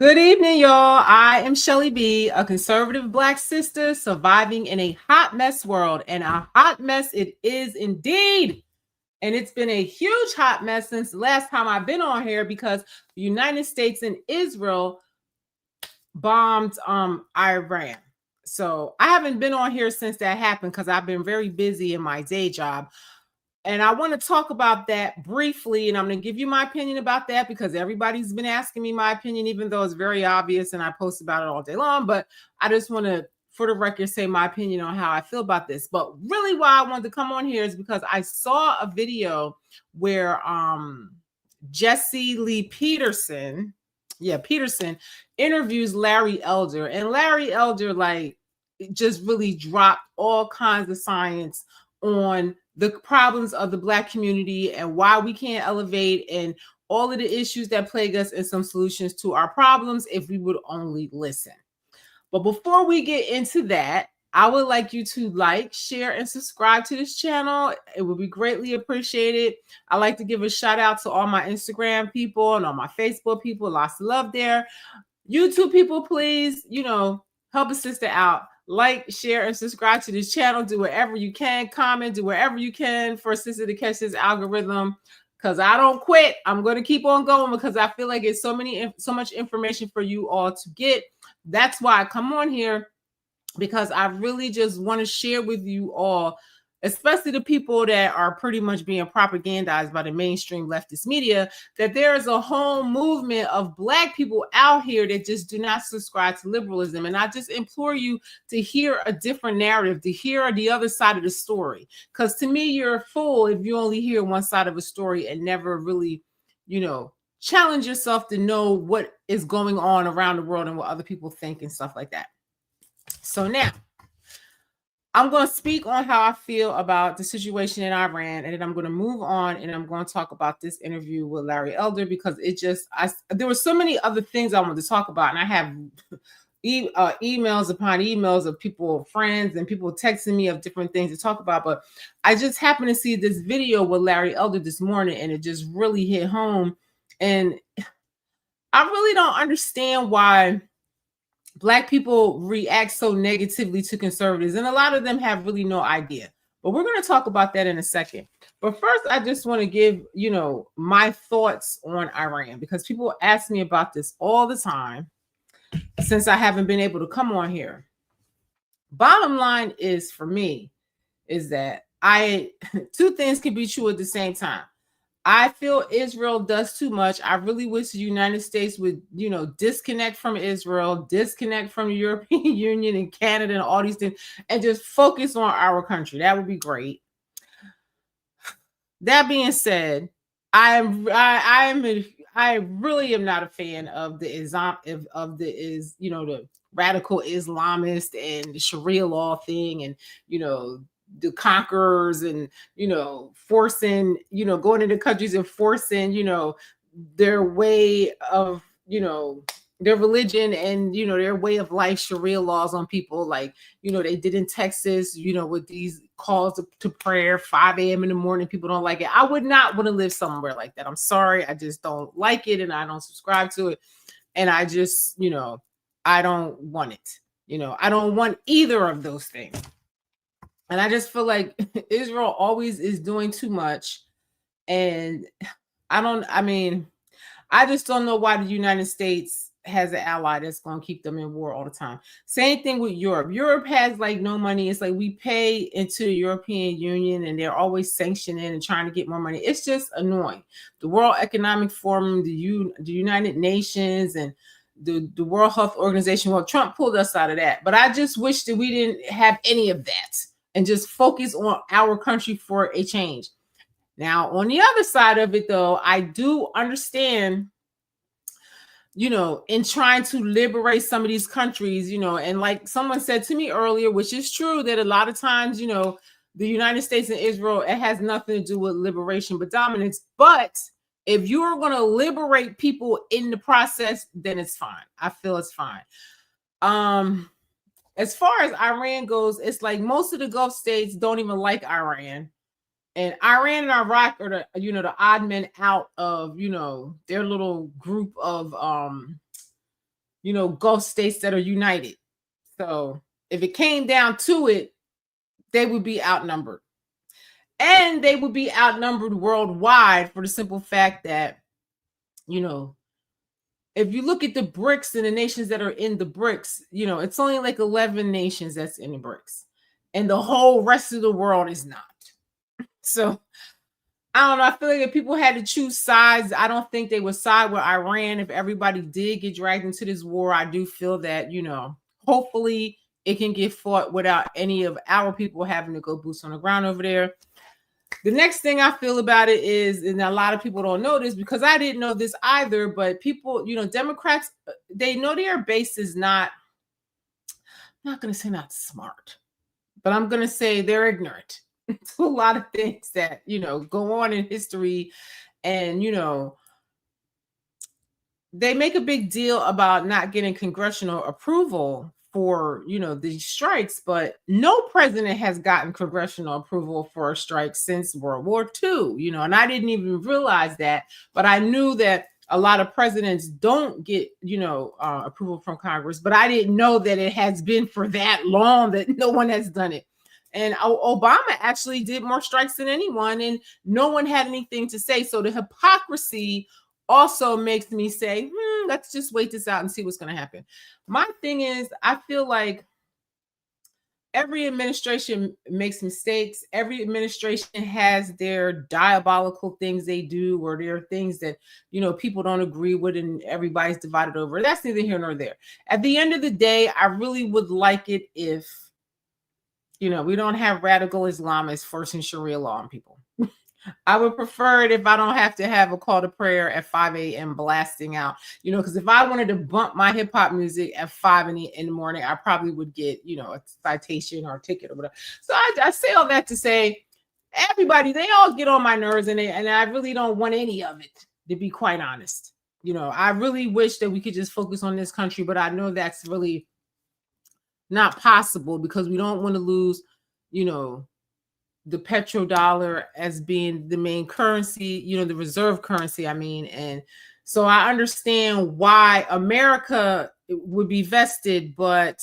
Good evening, y'all. I am Shelly B, a conservative Black sister surviving in a hot mess world, and a hot mess it is indeed. And it's been a huge hot mess since the last time I've been on here because the United States and Israel bombed Iran. So I haven't been on here since that happened because I've been very busy in my day job. And I want to talk about that briefly, and I'm going to give you my opinion about that because everybody's been asking me my opinion, even though it's very obvious and I post about it all day long. But I just want to, for the record, say my opinion on how I feel about this. But really why I wanted to come on here is because I saw a video where Jessie Lee Peterson, Peterson, interviews Larry Elder. And Larry Elder, like, just really dropped all kinds of science on the problems of the Black community and why we can't elevate and all of the issues that plague us and some solutions to our problems if we would only listen. But before we get into that, I would like you to like, share, and subscribe to this channel. It would be greatly appreciated. I like to give a shout out to all my Instagram people and all my Facebook people. Lots of love there. YouTube people, please, help a sister out. Like, share, and subscribe to this channel. Do whatever you can. Comment. Do whatever you can for a sister to catch this algorithm. Because I don't quit. I'm going to keep on going because I feel like it's so much information for you all to get. That's why I come on here, because I really just want to share with you all, especially the people that are pretty much being propagandized by the mainstream leftist media, that there is a whole movement of Black people out here that just do not subscribe to liberalism. And I just implore you to hear a different narrative, to hear the other side of the story. Because to me, you're a fool if you only hear one side of a story and never really, challenge yourself to know what is going on around the world and what other people think and stuff like that. So now, I'm going to speak on how I feel about the situation in Iran, and then I'm going to move on and I'm going to talk about this interview with Larry Elder because there were so many other things I wanted to talk about, and I have emails upon emails of people, friends, and people texting me of different things to talk about. But I just happened to see this video with Larry Elder this morning, and it just really hit home. And I really don't understand why Black people react so negatively to conservatives, and a lot of them have really no idea. But we're going to talk about that in a second. But first, I just want to give, my thoughts on Iran, because people ask me about this all the time since I haven't been able to come on here. Bottom line is, for me, is that two things can be true at the same time. I feel Israel does too much. I really wish the United States would, disconnect from Israel, disconnect from the European Union and Canada and all these things, and just focus on our country. That would be great. That being said, I really am not a fan of the the radical Islamist and the Sharia law thing, and the conquerors, and forcing, going into countries and forcing their way of their religion and their way of life, Sharia laws on people, like they did in Texas, with these calls to prayer 5 a.m. in the morning. People don't like it. I would not want to live somewhere like that. I'm sorry, I just don't like it, and I don't subscribe to it, and I just I don't want it. I don't want either of those things. And I just feel like Israel always is doing too much. And I just don't know why the United States has an ally that's going to keep them in war all the time. Same thing with Europe. Europe has like no money. It's like we pay into the European Union and they're always sanctioning and trying to get more money. It's just annoying. The World Economic Forum, the United Nations, and the World Health Organization. Well, Trump pulled us out of that. But I just wish that we didn't have any of that and just focus on our country for a change. Now, on the other side of it, though, I do understand, in trying to liberate some of these countries, and like someone said to me earlier, which is true, that a lot of times, the United States and Israel, it has nothing to do with liberation, but dominance. But if you're going to liberate people in the process, then it's fine. I feel it's fine. As far as Iran goes, it's like most of the Gulf states don't even like Iran. And Iran and Iraq are the odd men out of, their little group of Gulf states that are united. So if it came down to it, they would be outnumbered. And they would be outnumbered worldwide for the simple fact that, if you look at the BRICS and the nations that are in the BRICS, it's only like 11 nations that's in the BRICS. And the whole rest of the world is not. So I don't know. I feel like if people had to choose sides, I don't think they would side with Iran. If everybody did get dragged into this war, I do feel that, hopefully it can get fought without any of our people having to go boots on the ground over there. The next thing I feel about it is, and a lot of people don't know this because I didn't know this either, but people, Democrats, they know their base is not, I'm not going to say not smart, but I'm going to say they're ignorant to a lot of things that, go on in history. And, they make a big deal about not getting congressional approval for, these strikes, but no president has gotten congressional approval for a strike since World War II, and I didn't even realize that, but I knew that a lot of presidents don't get, approval from Congress, but I didn't know that it has been for that long that no one has done it. And Obama actually did more strikes than anyone, and no one had anything to say. So the hypocrisy also makes me say, let's just wait this out and see what's going to happen. My thing is, I feel like every administration makes mistakes. Every administration has their diabolical things they do, or there are things that, people don't agree with and everybody's divided over. That's neither here nor there. At the end of the day, I really would like it if, we don't have radical Islamists forcing Sharia law on people. I would prefer it if I don't have to have a call to prayer at 5 a.m. blasting out, because if I wanted to bump my hip hop music at 5 in the morning, I probably would get, a citation or a ticket or whatever. So I say all that to say, everybody, they all get on my nerves, and I really don't want any of it, to be quite honest. I really wish that we could just focus on this country, but I know that's really not possible because we don't want to lose, the petrodollar as being the main currency, the reserve currency, and so I understand why America would be vested, but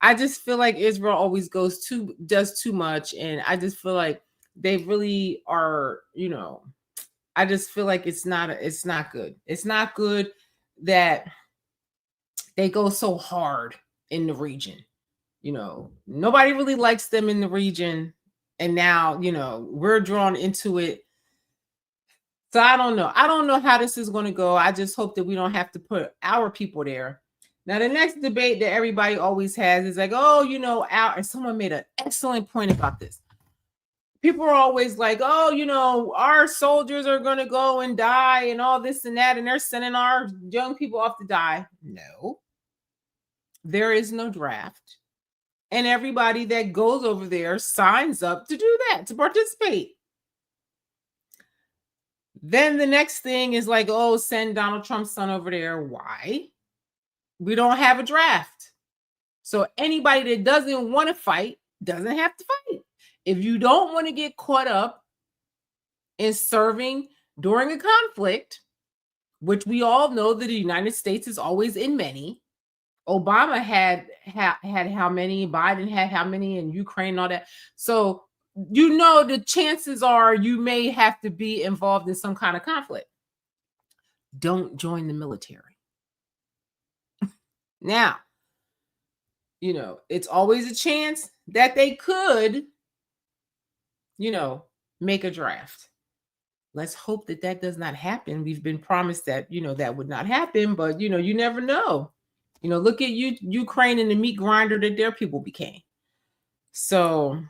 I just feel like Israel always does too much, and I just feel like they really are, I just feel like it's not good. It's not good that they go so hard in the region. Nobody really likes them in the region. And now, we're drawn into it. So I don't know. I don't know how this is going to go. I just hope that we don't have to put our people there. Now, the next debate that everybody always has is like, and someone made an excellent point about this. People are always like, our soldiers are going to go and die and all this and that, and they're sending our young people off to die. No, there is no draft. And everybody that goes over there signs up to do that, to participate. Then the next thing is like, send Donald Trump's son over there. Why? We don't have a draft. So anybody that doesn't want to fight doesn't have to fight. If you don't want to get caught up in serving during a conflict, which we all know that the United States is always in many. Obama had how many, Biden had how many, in Ukraine and all that. So, the chances are you may have to be involved in some kind of conflict. Don't join the military. Now, it's always a chance that they could, make a draft. Let's hope that does not happen. We've been promised that, that would not happen, but, you never know. Look at Ukraine and the meat grinder that their people became. So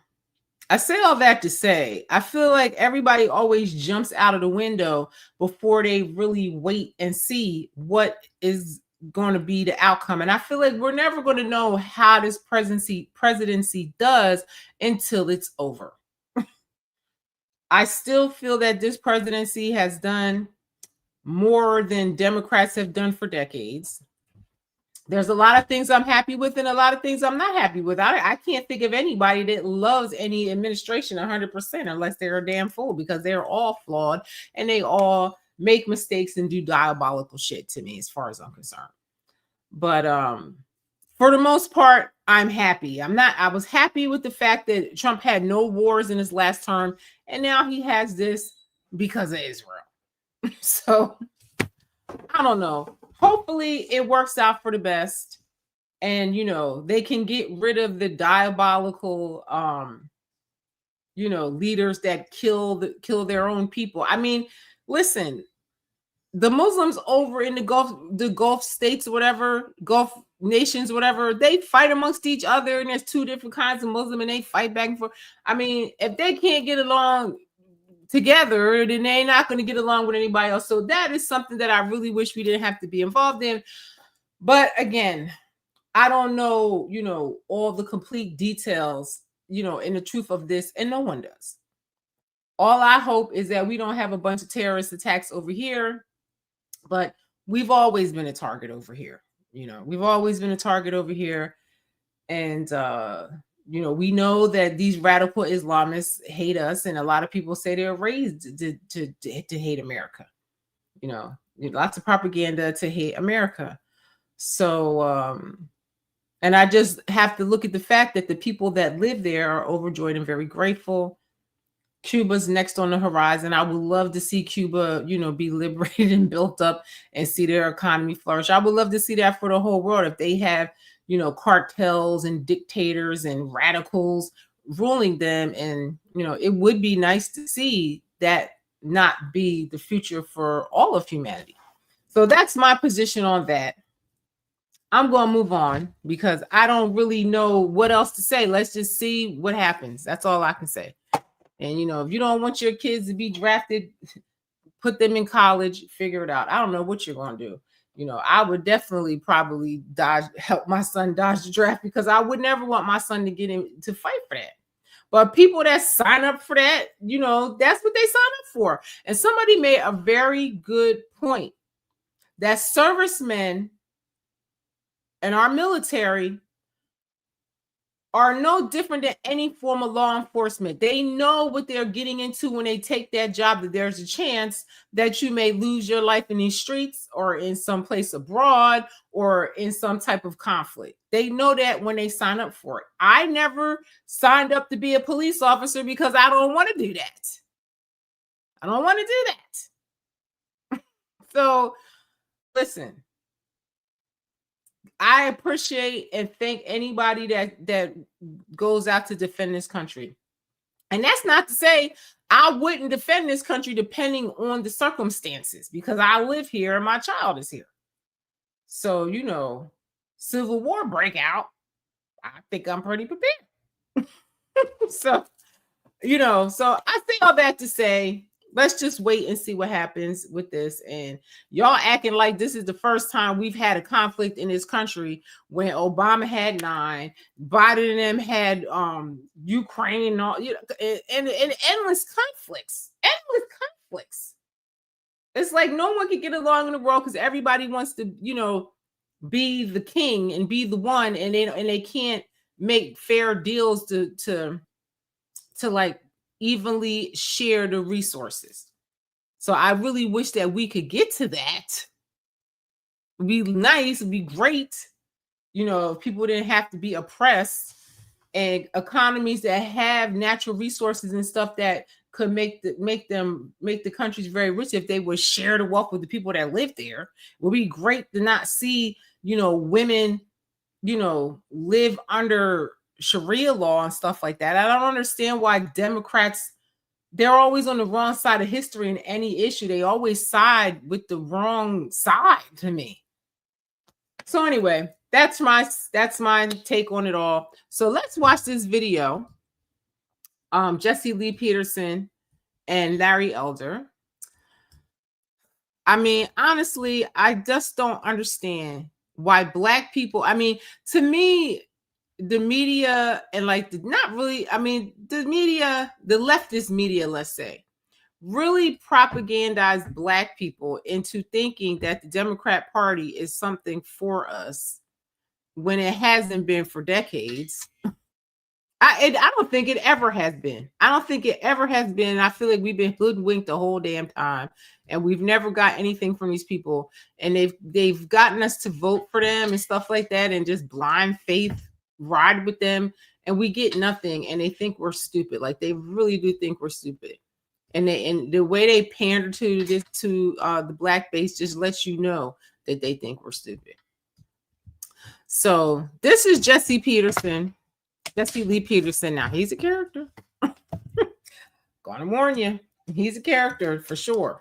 I say all that to say, I feel like everybody always jumps out of the window before they really wait and see what is going to be the outcome. And I feel like we're never going to know how this presidency does until it's over. I still feel that this presidency has done more than Democrats have done for decades. There's a lot of things I'm happy with and a lot of things I'm not happy with. I can't think of anybody that loves any administration 100% unless they're a damn fool, because they're all flawed and they all make mistakes and do diabolical shit to me as far as I'm concerned. But for the most part, I'm happy. I was happy with the fact that Trump had no wars in his last term, and now he has this because of Israel. So I don't know. Hopefully it works out for the best. And they can get rid of the diabolical leaders that kill their own people. I mean, listen, the Muslims over in the Gulf states or whatever, Gulf nations, whatever, they fight amongst each other, and there's two different kinds of Muslim, and they fight back and forth. I mean, if they can't get along together, then they're not going to get along with anybody else. So that is something that I really wish we didn't have to be involved in. But again, I don't know, all the complete details, in the truth of this, and no one does. All I hope is that we don't have a bunch of terrorist attacks over here, but we've always been a target over here. We've always been a target over here. And, we know that these radical Islamists hate us, and a lot of people say they're raised to hate America. Lots of propaganda to hate America. So, and I just have to look at the fact that the people that live there are overjoyed and very grateful. Cuba's next on the horizon. I would love to see Cuba, be liberated and built up and see their economy flourish. I would love to see that for the whole world. If they have, cartels and dictators and radicals ruling them, and, it would be nice to see that not be the future for all of humanity. So that's my position on that. I'm going to move on because I don't really know what else to say. Let's just see what happens. That's all I can say. And, if you don't want your kids to be drafted, put them in college, figure it out. I don't know what you're going to do. I would definitely probably help my son dodge the draft, because I would never want my son to get him to fight for that. But people that sign up for that, that's what they sign up for. And somebody made a very good point that servicemen and our military are no different than any form of law enforcement. They know what they're getting into when they take that job, that there's a chance that you may lose your life in these streets or in some place abroad or in some type of conflict. They know that when they sign up for it. I never signed up to be a police officer because I don't want to do that. I don't want to do that. So, listen. I appreciate and thank anybody that goes out to defend this country. And that's not to say I wouldn't defend this country depending on the circumstances, because I live here and my child is here. So, civil war break out, I think I'm pretty prepared. So I say all that to say, let's just wait and see what happens with this. And y'all acting like this is the first time we've had a conflict in this country, when Obama had 9, Biden and them had Ukraine and all, and endless conflicts. It's like no one can get along in the world because everybody wants to, be the king and be the one, and they can't make fair deals to like evenly share the resources. So I really wish that we could get to that. It'd be nice, it'd be great, if people didn't have to be oppressed, and economies that have natural resources and stuff that could make the countries very rich, if they would share the wealth with the people that live there. It would be great to not see, women, live under Sharia law and stuff like that. I don't understand why Democrats, they're always on the wrong side of history in any issue. They always side with the wrong side to me. So anyway, that's my take on it all. So let's watch this video. Jessie Lee Peterson and Larry Elder. I mean, honestly, I just don't understand why Black people, I mean, to me, the media and the media, the leftist media, let's say, really propagandize Black people into thinking that the Democrat Party is something for us when it hasn't been for decades. I don't think it ever has been. I don't think it ever has been. And I feel like we've been hoodwinked the whole damn time, and we've never got anything from these people. And they've gotten us to vote for them and stuff like that, and just blind faith ride with them, and we get nothing. And they think we're stupid. Like they really do think we're stupid. And the way they pander to the black base just lets you know that they think we're stupid. So this is Jessie Peterson. Jessie Lee Peterson. Now he's a character. Gonna warn you, he's a character for sure.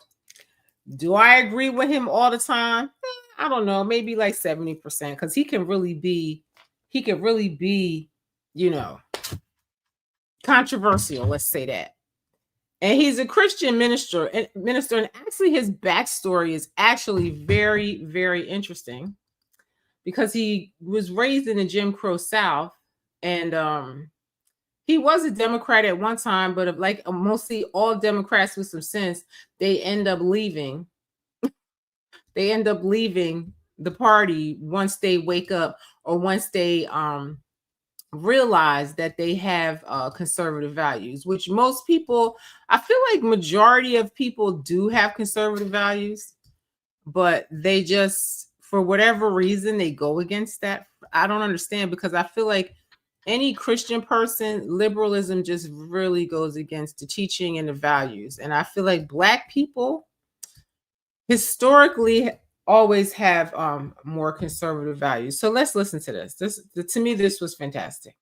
Do I agree with him all the time? I don't know, maybe like 70%, because he can really be, you know, controversial. Let's say that. And he's a Christian minister, and actually his backstory is actually very, very interesting, because he was raised in the Jim Crow South. And he was a Democrat at one time, but like mostly all Democrats with some sense, they end up leaving. They end up leaving the party once they wake up, or once they realize that they have conservative values, which most people, I feel like majority of people do have conservative values, but they just, for whatever reason, they go against that. I don't understand, because I feel like any Christian person, liberalism just really goes against the teaching and the values. And I feel like Black people historically always have more conservative values. So let's listen to this. To me, this was fantastic.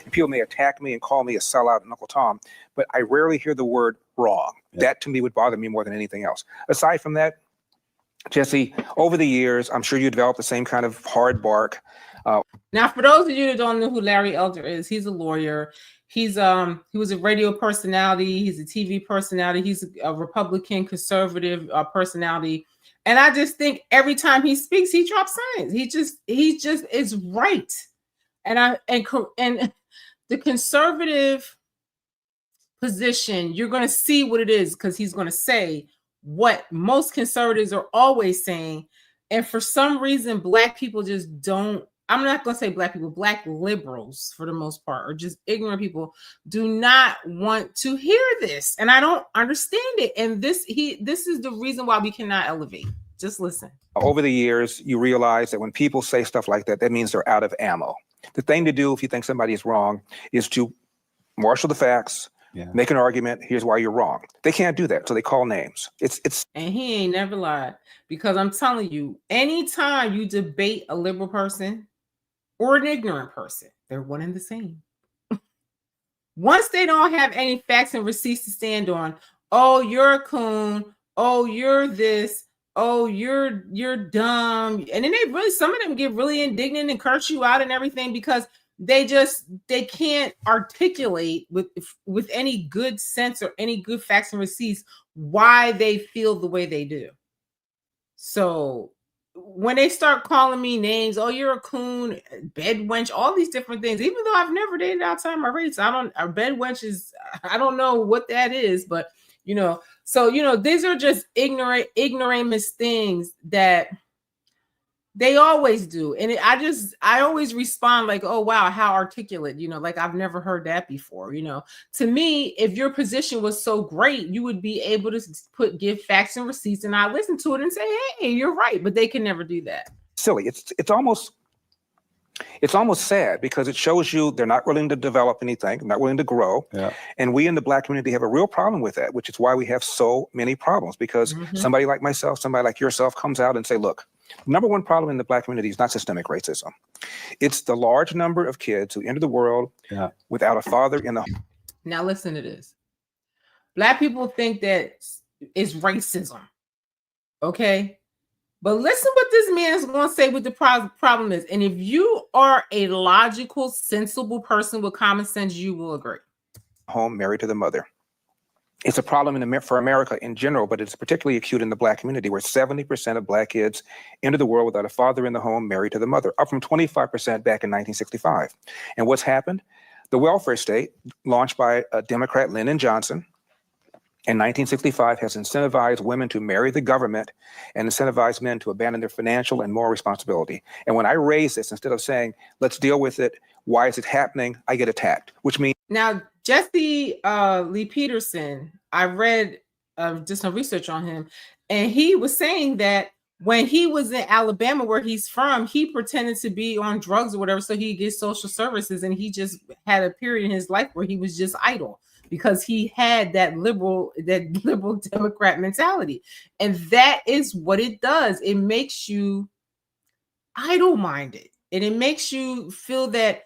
People may attack me and call me a sellout and Uncle Tom, but I rarely hear the word wrong. Yeah. That to me would bother me more than anything else. Aside from that, Jessie, over the years, I'm sure you developed the same kind of hard bark. Now, for those of you that don't know who Larry Elder is, he's a lawyer. He was a radio personality. He's a TV personality. He's a Republican conservative personality. And I just think every time he speaks, he drops signs. He just is right. And the conservative position, you're going to see what it is, because he's going to say what most conservatives are always saying. And for some reason, Black people just don't, I'm not going to say Black people, Black liberals for the most part, or just ignorant people, do not want to hear this. And I don't understand it. And this is the reason why we cannot elevate. Just listen. Over the years, you realize that when people say stuff like that, that means they're out of ammo. The thing to do if you think somebody is wrong is to marshal the facts, make an argument. Here's why you're wrong. They can't do that, so they call names. It's and he ain't never lied, because I'm telling you, anytime you debate a liberal person or an ignorant person, they're one and the same. Once they don't have any facts and receipts to stand on, oh, you're a coon, oh, you're this, oh, you're dumb, and then some of them get really indignant and curse you out and everything, because they can't articulate with any good sense or any good facts and receipts why they feel the way they do. So when they start calling me names, oh, you're a coon, bed wench, all these different things, even though I've never dated outside my race, a bed wench is, I don't know what that is, but so these are just ignoramus things that they always do. And I always respond like, oh, wow, how articulate, like I've never heard that before. To me, if your position was so great, you would be able to give facts and receipts, and I listen to it and say, hey, you're right. But they can never do that. Silly. It's almost sad, because it shows you they're not willing to develop anything, not willing to grow. Yeah. And we in the Black community have a real problem with that, which is why we have so many problems, because somebody like myself, somebody like yourself comes out and say, look, number one problem in the Black community is not systemic racism. It's the large number of kids who enter the world without a father in the home. Now listen to this. Black people think that it's racism. Okay? But listen what this man is going to say what the problem is. And if you are a logical, sensible person with common sense, you will agree. Home, married to the mother. It's a problem for America in general, but it's particularly acute in the Black community, where 70% of Black kids enter the world without a father in the home, married to the mother, up from 25% back in 1965. And what's happened? The welfare state, launched by Democrat Lyndon Johnson, in 1965 has incentivized women to marry the government and incentivized men to abandon their financial and moral responsibility. And when I raise this, instead of saying, let's deal with it, why is it happening, I get attacked, which means... Now, Jessie Lee Peterson, I read just some research on him, and he was saying that when he was in Alabama, where he's from, he pretended to be on drugs or whatever, so he gets social services, and he just had a period in his life where he was just idle because he had that liberal Democrat mentality. And that is what it does. It makes you idle-minded, and it makes you feel that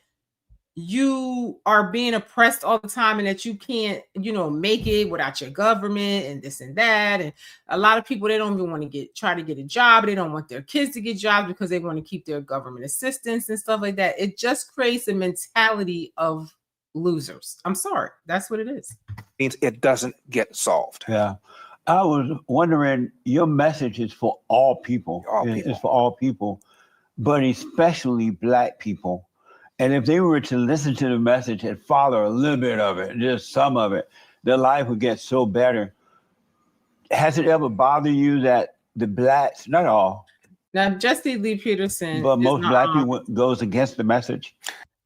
you are being oppressed all the time and that you can't, make it without your government and this and that. And a lot of people, they don't even want to try to get a job. They don't want their kids to get jobs because they want to keep their government assistance and stuff like that. It just creates a mentality of losers. I'm sorry. That's what it is. Means it doesn't get solved. Yeah. I was wondering, your message is for all people. It's for all people, but especially Black people. And if they were to listen to the message and follow a little bit of it, just some of it, their life would get so better. Has it ever bothered you that the Blacks, not all, now Jessie Lee Peterson, but most Black people goes against the message?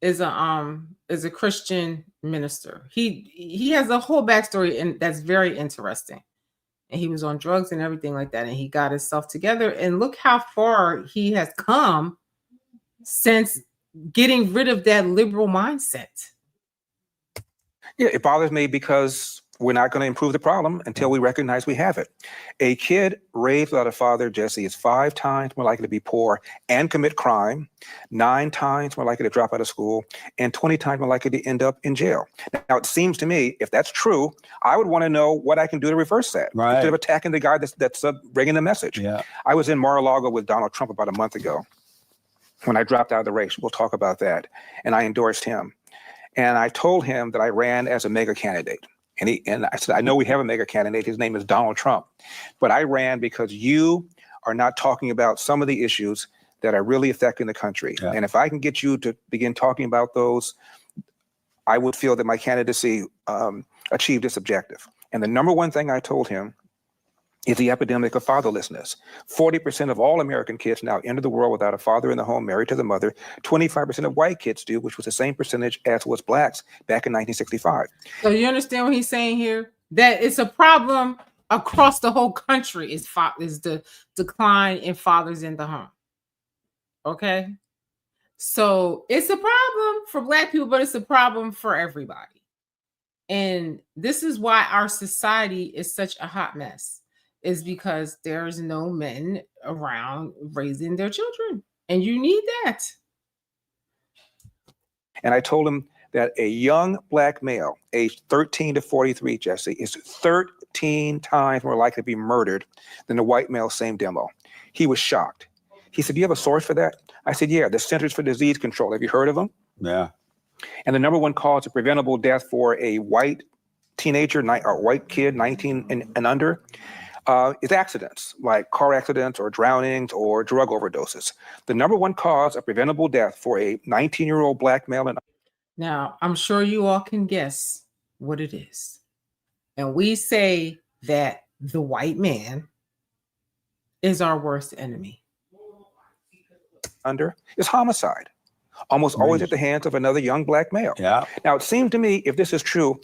Is a Christian minister. He has a whole backstory, and that's very interesting. And he was on drugs and everything like that, and he got himself together. And look how far he has come since getting rid of that liberal mindset. Yeah, it bothers me because we're not going to improve the problem until we recognize we have it. A kid raised without a father, Jessie, is 5 times more likely to be poor and commit crime, 9 times more likely to drop out of school, and 20 times more likely to end up in jail. Now, it seems to me, if that's true, I would want to know what I can do to reverse that, instead of attacking the guy that's bringing the message. Yeah. I was in Mar-a-Lago with Donald Trump about a month ago. When I dropped out of the race, we'll talk about that. And I endorsed him. And I told him that I ran as a mega candidate. And I said, I know we have a mega candidate. His name is Donald Trump. But I ran because you are not talking about some of the issues that are really affecting the country. Yeah. And if I can get you to begin talking about those, I would feel that my candidacy achieved its objective. And the number one thing I told him is the epidemic of fatherlessness. 40% of all American kids now enter the world without a father in the home, married to the mother. 25% of white kids do, which was the same percentage as was Blacks back in 1965. So you understand what he's saying here? That it's a problem across the whole country is the decline in fathers in the home. Okay? So it's a problem for Black people, but it's a problem for everybody. And this is why our society is such a hot mess. Is because there's no men around raising their children. And you need that. And I told him that a young Black male, aged 13 to 43, Jessie, is 13 times more likely to be murdered than a white male, same demo. He was shocked. He said, do you have a source for that? I said, yeah, the Centers for Disease Control. Have you heard of them? Yeah. And the number one cause of preventable death for a white teenager, or white kid, 19 and under, is accidents, like car accidents or drownings or drug overdoses. The number one cause of preventable death for a 19-year-old Black male. Now, I'm sure you all can guess what it is. And we say that the white man is our worst enemy. Under is homicide, almost always at the hands of another young Black male. Yeah. Now, it seemed to me, if this is true,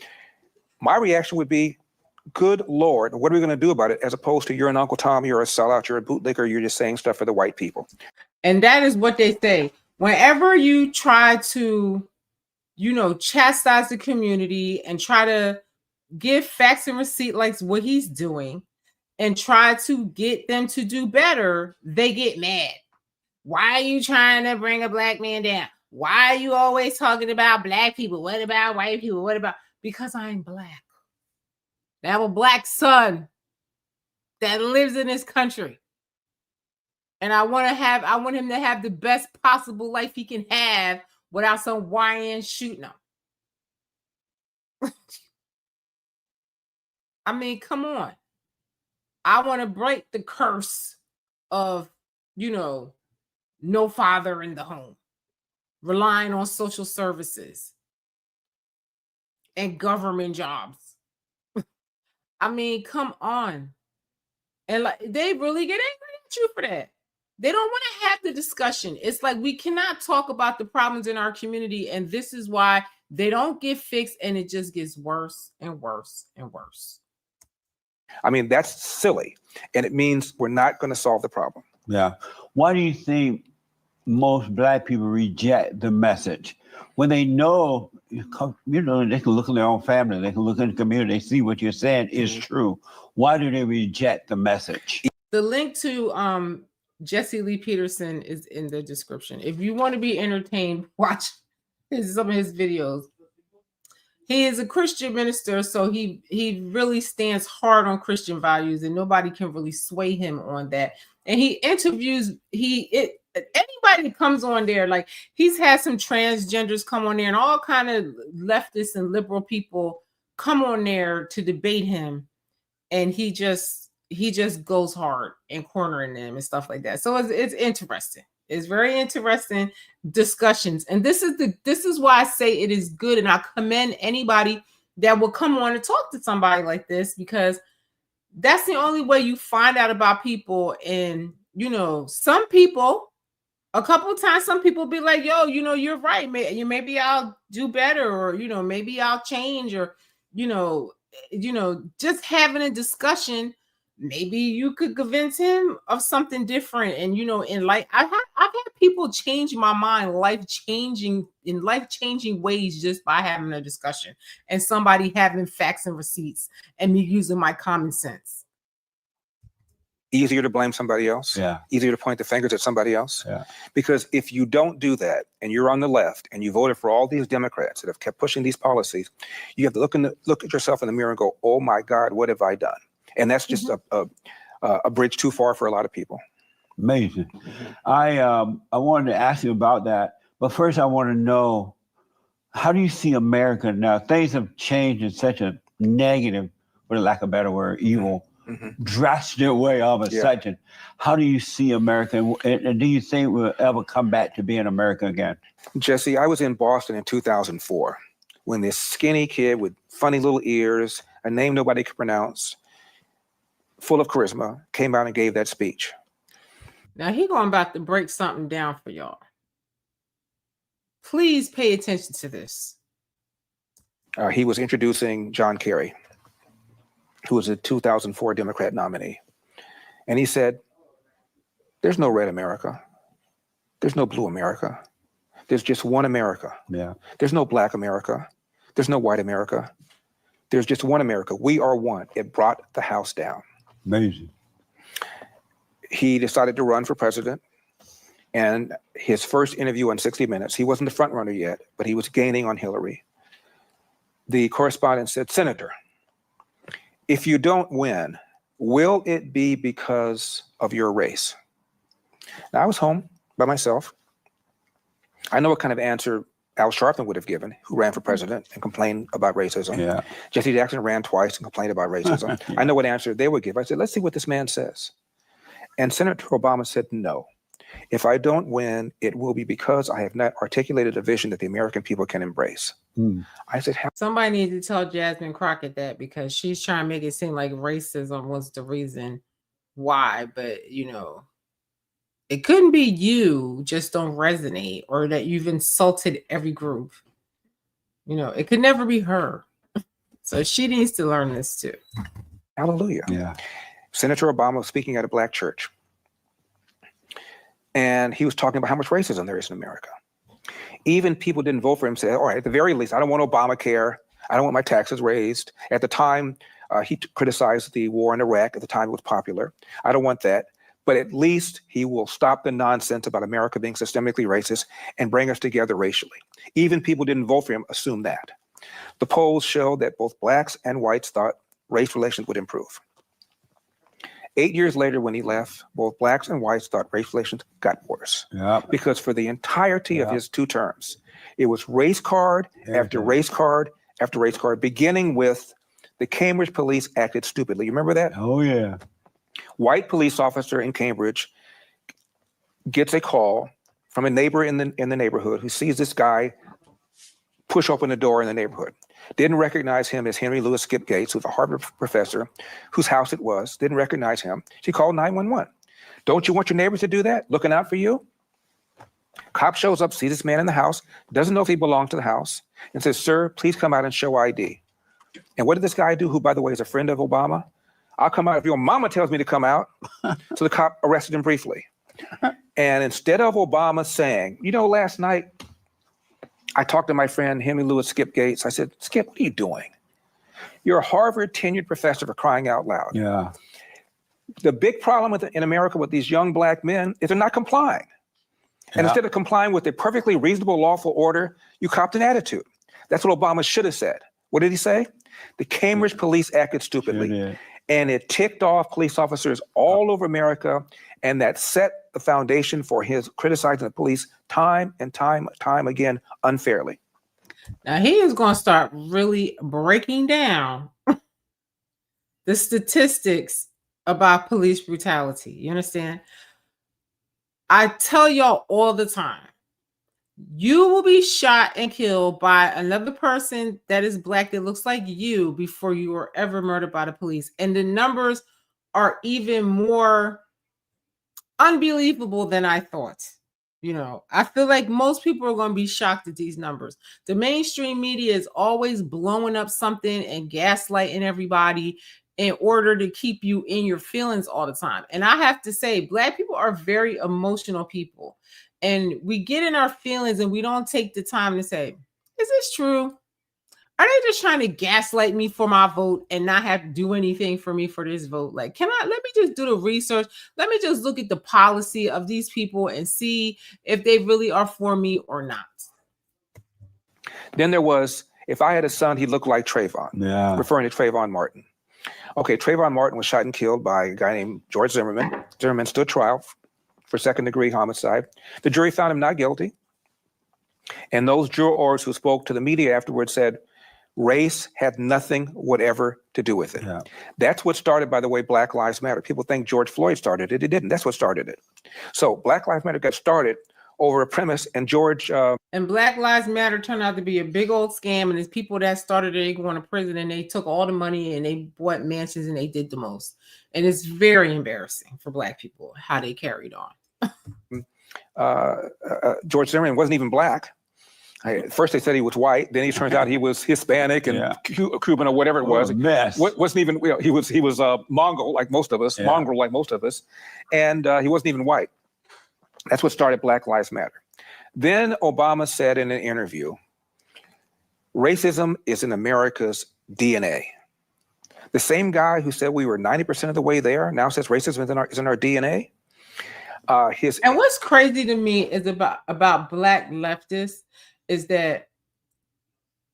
my reaction would be, good Lord, what are we going to do about it? As opposed to you're an Uncle Tom, you're a sellout, you're a bootlicker, you're just saying stuff for the white people. And that is what they say. Whenever you try to, chastise the community and try to give facts and receipt like what he's doing and try to get them to do better, they get mad. Why are you trying to bring a Black man down? Why are you always talking about Black people? What about white people? What about? Because I'm Black. I have a Black son that lives in this country. And I want him to have the best possible life he can have without some YN shooting him. I mean, come on. I want to break the curse of, no father in the home, relying on social services and government jobs. I mean, come on. And like they really get angry at you for that. They don't want to have the discussion. It's like we cannot talk about the problems in our community, and this is why they don't get fixed, and it just gets worse and worse and worse. I mean, that's silly, and it means we're not going to solve the problem. Yeah. Why do you think most Black people reject the message when they know, they can look in their own family, they can look in the community, they see what you're saying is true. Why do they reject the message? The link to Jessie Lee Peterson is in the description. If you want to be entertained, watch some of his videos. He is a Christian minister, so he really stands hard on Christian values, and nobody can really sway him on that. And he interviews anybody that comes on there. Like, he's had some transgenders come on there, and all kind of leftists and liberal people come on there to debate him, and he just goes hard in cornering them and stuff like that. So it's interesting. It's very interesting discussions. And this is why I say it is good. And I commend anybody that will come on and talk to somebody like this, because that's the only way you find out about people. And, some people, a couple of times, some people be like, yo, you're right. Maybe I'll do better, or, maybe I'll change, or, just having a discussion. Maybe you could convince him of something different. And, in life, I've had people change my mind, life-changing ways, just by having a discussion and somebody having facts and receipts and me using my common sense. Easier to blame somebody else. Yeah. Easier to point the fingers at somebody else. Yeah. Because if you don't do that, and you're on the left and you voted for all these Democrats that have kept pushing these policies, you have to look at yourself in the mirror and go, oh my God, what have I done? And that's just a bridge too far for a lot of people. Amazing. I wanted to ask you about that, but first I want to know, how do you see America now? Things have changed in such a negative, for lack of a better word, evil, drastic way all of a sudden. How do you see America, and do you think we'll ever come back to being America again? Jesse, I was in Boston in 2004 when this skinny kid with funny little ears, a name nobody could pronounce, full of charisma, came out and gave that speech. Now he going about to break something down for y'all. Please pay attention to this. He was introducing John Kerry, who was a 2004 Democrat nominee. And he said, there's no red America. There's no blue America. There's just one America. Yeah. There's no black America. There's no white America. There's just one America. We are one. It brought the house down. Amazing. He decided to run for president, and his first interview on 60 Minutes, he wasn't the front runner yet, but he was gaining on Hillary. The correspondent said, Senator, if you don't win, will it be because of your race? Now, I was home by myself. I know what kind of answer Al Sharpton would have given, who ran for president and complained about racism. Yeah. Jesse Jackson ran twice and complained about racism. I know what answer they would give. I said, let's see what this man says. And Senator Obama said, no. If I don't win, it will be because I have not articulated a vision that the American people can embrace. I said, somebody needs to tell Jasmine Crockett that, because she's trying to make it seem like racism was the reason why. But, it couldn't be you just don't resonate, or that you've insulted every group. It could never be her. So she needs to learn this too. Hallelujah. Yeah. Senator Obama was speaking at a black church. And he was talking about how much racism there is in America. Even people didn't vote for him said, all right, at the very least, I don't want Obamacare. I don't want my taxes raised. At the time, he criticized the war in Iraq. At the time, it was popular. I don't want that. But at least he will stop the nonsense about America being systemically racist and bring us together racially. Even people didn't vote for him assumed that. The polls showed that both blacks and whites thought race relations would improve. 8 years later, when he left, both blacks and whites thought race relations got worse. Yep. Because for the entirety of his 2 terms, it was race card after race card after race card, beginning with the Cambridge police acted stupidly. You remember that? Oh, yeah. White police officer in Cambridge gets a call from a neighbor in the neighborhood who sees this guy push open the door in the neighborhood. Didn't recognize him as Henry Louis Skip Gates, who's a Harvard professor, whose house it was. Didn't recognize him. She called 911. Don't you want your neighbors to do that? Looking out for you? Cop shows up, sees this man in the house, doesn't know if he belonged to the house, and says, sir, please come out and show ID. And what did this guy do, who, by the way, is a friend of Obama? I'll come out if your mama tells me to come out. So the cop arrested him briefly. And instead of Obama saying, you know, last night, I talked to my friend Henry Louis Skip Gates. I said, Skip, what are you doing? You're a Harvard tenured professor, for crying out loud. Yeah. The big problem in America with these young black men is they're not complying. And instead of complying with a perfectly reasonable, lawful order, you copped an attitude. That's what Obama should have said. What did he say? The Cambridge police acted stupidly. And it ticked off police officers all over America. And that set the foundation for his criticizing the police time and time again unfairly. Now he is going to start really breaking down the statistics about police brutality. You understand? I tell y'all all the time, you will be shot and killed by another person that is black that looks like you before you were ever murdered by the police. And the numbers are even more unbelievable than I thought. You know, I feel like most people are going to be shocked at these numbers. The mainstream media is always blowing up something and gaslighting everybody in order to keep you in your feelings all the time. And I have to say, black people are very emotional people. And we get in our feelings and we don't take the time to say, is this true? Are they just trying to gaslight me for my vote and not have to do anything for me for this vote? Like, let me just do the research. Let me just look at the policy of these people and see if they really are for me or not. Then there was, if I had a son, he looked like Trayvon, referring to Trayvon Martin. Okay, Trayvon Martin was shot and killed by a guy named George Zimmerman. Zimmerman stood trial for second-degree homicide. The jury found him not guilty. And those jurors who spoke to the media afterwards said, race had nothing whatever to do with it. Yeah. That's what started, by the way, Black Lives Matter. People think George Floyd started it. It didn't. That's what started it. So Black Lives Matter got started over a premise, and George... and Black Lives Matter turned out to be a big old scam, and there's people that started it, they going to prison, and they took all the money, and they bought mansions, and they did the most. And it's very embarrassing for black people how they carried on. George Zimmerman wasn't even black. First they said he was white, then he turns out he was Hispanic and Cuban or whatever it was. Wasn't even, he was Mongol like most of us, mongrel like most of us, and he wasn't even white. That's what started Black Lives Matter. Then Obama said in an interview, racism is in America's DNA. The same guy who said we were 90% of the way there now says racism is in our DNA. And what's crazy to me is about black leftists is that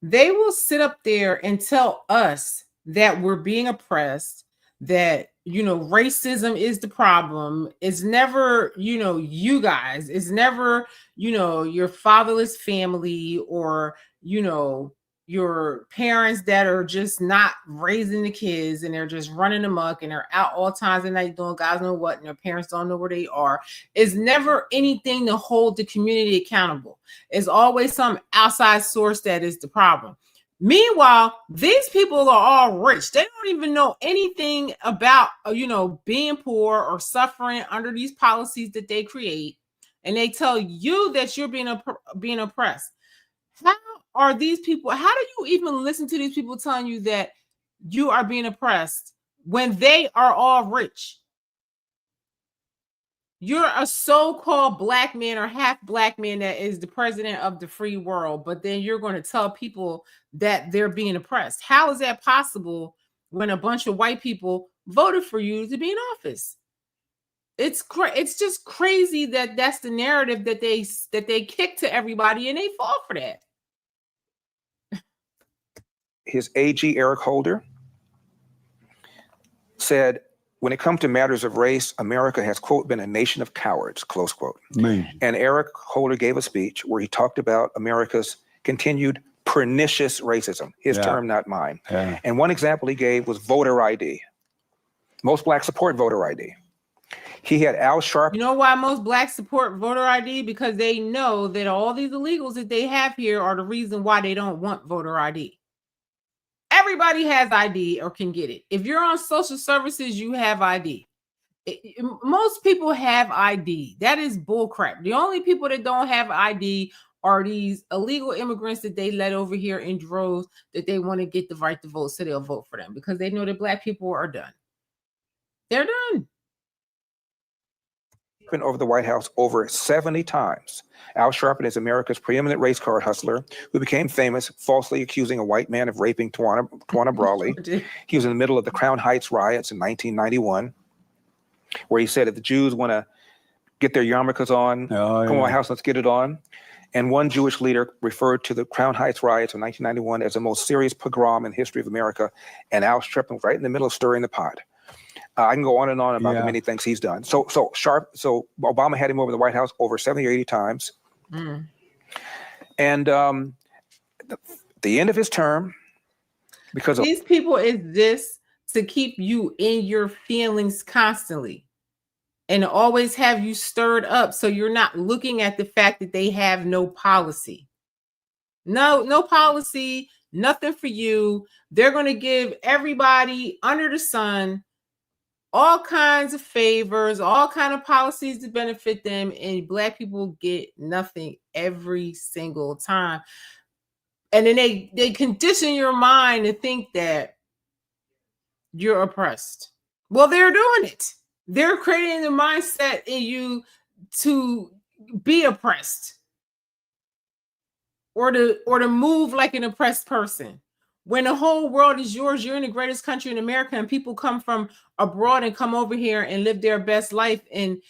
they will sit up there and tell us that we're being oppressed, that, you know, racism is the problem. It's never, you know, you guys. It's never, you know, your fatherless family or, you know, your parents that are just not raising the kids and they're just running amok and they're out all times of night doing God knows what, and their parents don't know where they are. It's never anything to hold the community accountable. It's always some outside source that is the problem. Meanwhile, these people are all rich. They don't even know anything about, you know, being poor or suffering under these policies that they create. And they tell you that you're being oppressed. How are these people? How do you even listen to these people telling you that you are being oppressed when they are all rich? You're a so-called black man or half black man that is the president of the free world, but then you're going to tell people that they're being oppressed. How is that possible when a bunch of white people voted for you to be in office? It's just crazy that that's the narrative that they kick to everybody, and they fall for that. His AG, Eric Holder, said, when it comes to matters of race, America has, quote, been a nation of cowards, close quote. Amazing. And Eric Holder gave a speech where he talked about America's continued pernicious racism, his term, not mine. Yeah. And one example he gave was voter ID. Most blacks support voter ID. He had Al Sharp. You know why most blacks support voter ID? Because they know that all these illegals that they have here are the reason why they don't want voter ID. Everybody has ID or can get it. If you're on social services, you have ID. Most people have ID. That is bullcrap. The only people that don't have ID are these illegal immigrants that they let over here in droves that they want to get the right to vote, so they'll vote for them because they know that black people are done. They're done. Over the White House over 70 times. Al Sharpton is America's preeminent race card hustler who became famous falsely accusing a white man of raping Tawana Brawley. He was in the middle of the Crown Heights riots in 1991, where he said, if the Jews want to get their yarmulkes on, come to my house, let's get it on. And one Jewish leader referred to the Crown Heights riots of 1991 as the most serious pogrom in the history of America. And Al Sharpton was right in the middle of stirring the pot. I can go on and on about the many things he's done. So Obama had him over the White House over 70 or 80 times. And the end of his term, because these people exist to keep you in your feelings constantly and always have you stirred up, so you're not looking at the fact that they have no policy. No policy, nothing for you. They're going to give everybody under the sun all kinds of favors, all kinds of policies to benefit them, and black people get nothing every single time. And then they condition your mind to think that you're oppressed. Well, they're doing it. They're creating the mindset in you to be oppressed or to move like an oppressed person. When the whole world is yours, you're in the greatest country in America, and people come from abroad and come over here and live their best life and,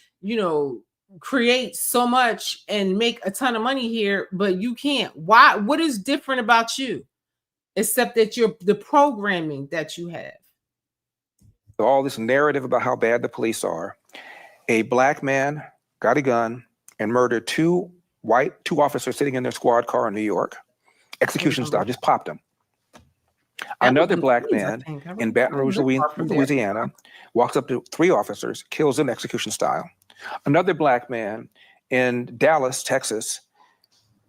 create so much and make a ton of money here, but you can't. Why? What is different about you except that you're the programming that you have? All this narrative about how bad the police are. A black man got a gun and murdered two officers sitting in their squad car in New York. Execution style, just popped them. Another black man in Baton Rouge, Louisiana, walks up to three officers, kills them execution style. Another black man in Dallas, Texas,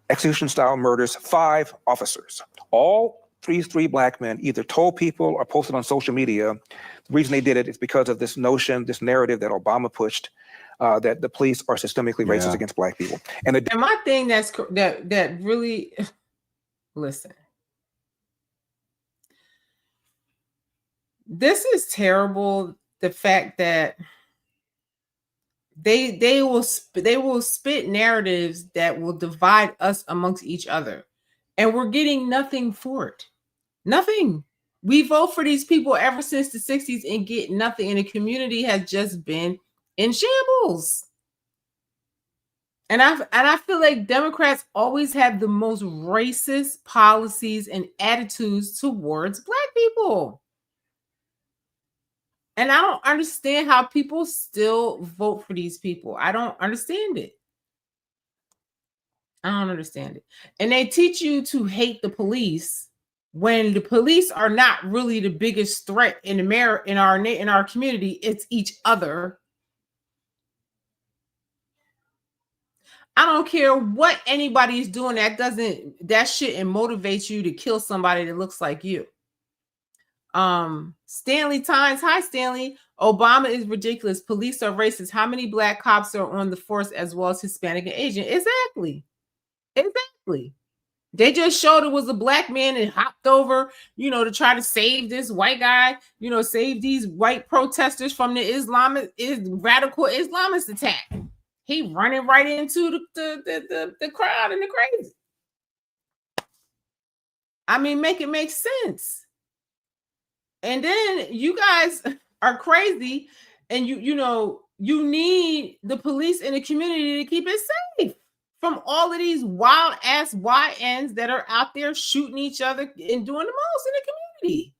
execution style murders 5 officers. All three black men either told people or posted on social media. The reason they did it is because of this notion, this narrative that Obama pushed, that the police are systemically racist against black people. And my thing that really, listen. This is terrible. The fact that they will spit narratives that will divide us amongst each other, and we're getting nothing for it. Nothing. We vote for these people ever since the 60s and get nothing, and the community has just been in shambles. And I feel like Democrats always have the most racist policies and attitudes towards black people. And I don't understand how people still vote for these people. I don't understand it. I don't understand it. And they teach you to hate the police when the police are not really the biggest threat in America, in our community. It's each other. I don't care what anybody is doing that shouldn't motivate you to kill somebody that looks like you. Stanley Times, hi Stanley. Obama is ridiculous. Police are racist. How many black cops are on the force as well as Hispanic and Asian? Exactly. They just showed it was a black man and hopped over, to try to save this white guy, save these white protesters from the radical Islamist attack. He running right into the crowd and the crazy. I mean, make it make sense. And then you guys are crazy, and you need the police in the community to keep it safe from all of these wild ass YNs that are out there shooting each other and doing the most in the community.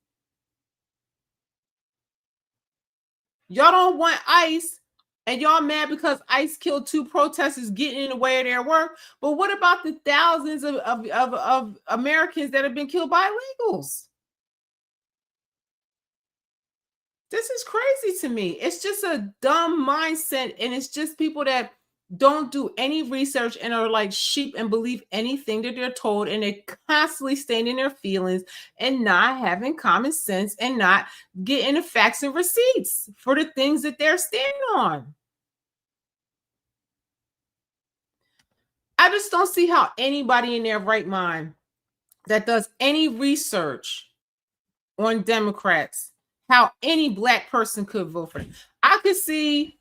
Y'all don't want ICE, and y'all mad because ICE killed 2 protesters getting in the way of their work. But what about the thousands of Americans that have been killed by illegals? This is crazy to me. It's just a dumb mindset, and it's just people that don't do any research and are like sheep and believe anything that they're told, and they're constantly staying in their feelings and not having common sense and not getting the facts and receipts for the things that they're standing on. I just don't see how anybody in their right mind that does any research on Democrats, how any Black person could vote for them. I can't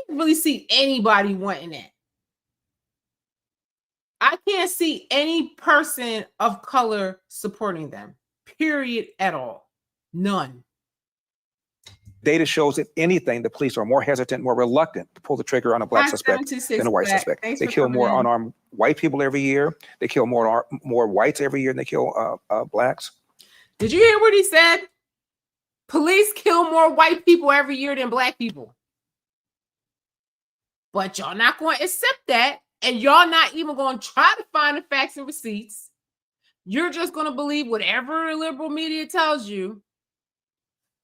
really see anybody wanting that. I can't see any person of color supporting them, period, at all. None. Data shows that anything, the police are more hesitant, more reluctant to pull the trigger on a Black suspect than a white suspect. They kill more unarmed white people every year. They kill more whites every year than they kill Blacks. Did you hear what he said? Police kill more white people every year than Black people. But y'all not going to accept that, and y'all not even going to try to find the facts and receipts. You're just going to believe whatever the liberal media tells you.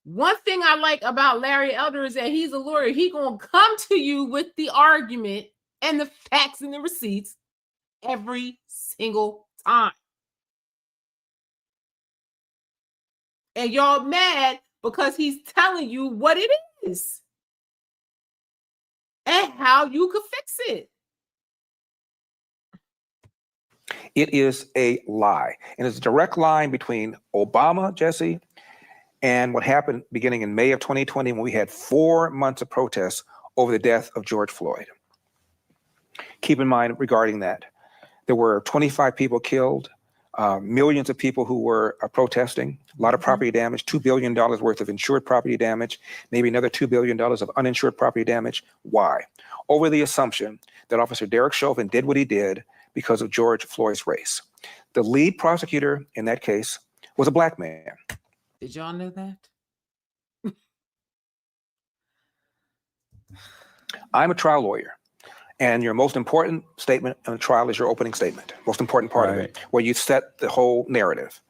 One thing I like about Larry Elder is that he's a lawyer. He's going to come to you with the argument and the facts and the receipts every single time. And y'all mad because he's telling you what it is and how you could fix it. It is a lie. And it's a direct line between Obama, Jesse, and what happened beginning in May of 2020 when we had 4 months of protests over the death of George Floyd. Keep in mind regarding that, there were 25 people killed, millions of people who were protesting, a lot of property damage, $2 billion worth of insured property damage, maybe another $2 billion of uninsured property damage. Why? Over the assumption that Officer Derek Chauvin did what he did because of George Floyd's race. The lead prosecutor in that case was a Black man. Did y'all know that? I'm a trial lawyer, and your most important statement in a trial is your opening statement, most important part of it, where you set the whole narrative.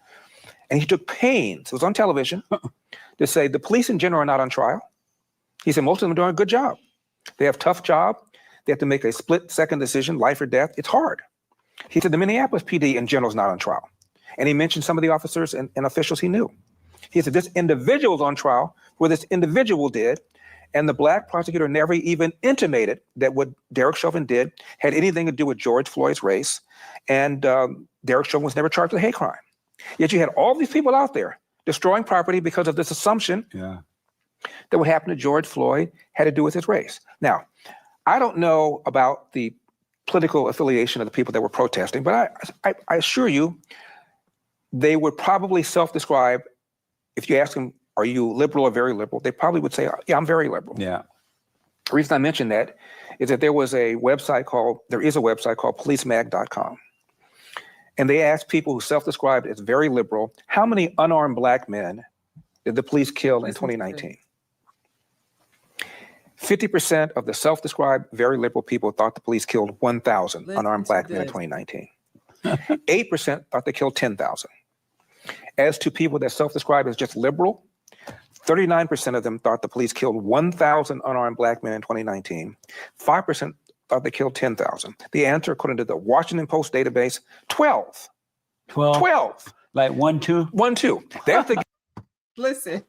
And he took pains, it was on television, to say the police in general are not on trial. He said most of them are doing a good job. They have a tough job. They have to make a split-second decision, life or death. It's hard. He said the Minneapolis PD in general is not on trial. And he mentioned some of the officers and officials he knew. He said this individual's on trial where this individual did, and the Black prosecutor never even intimated that what Derek Chauvin did had anything to do with George Floyd's race, and Derek Chauvin was never charged with a hate crime. Yet you had all these people out there destroying property because of this assumption that what happened to George Floyd had to do with his race. Now, I don't know about the political affiliation of the people that were protesting, but I assure you, they would probably self-describe. If you ask them, are you liberal or very liberal? They probably would say, yeah, I'm very liberal. Yeah. The reason I mention that is that there is a website called policemag.com. And they asked people who self-described as very liberal, how many unarmed Black men did the police kill in 2019? 50% of the self-described very liberal people thought the police killed 1,000 unarmed Black men in 2019. 8% thought they killed 10,000. As to people that self-describe as just liberal, 39% of them thought the police killed 1,000 unarmed Black men in 2019. 5% thought they killed 10,000. The answer, according to the Washington Post database, 12. 12. Like 1, 2? 1, 2. That's the. Listen,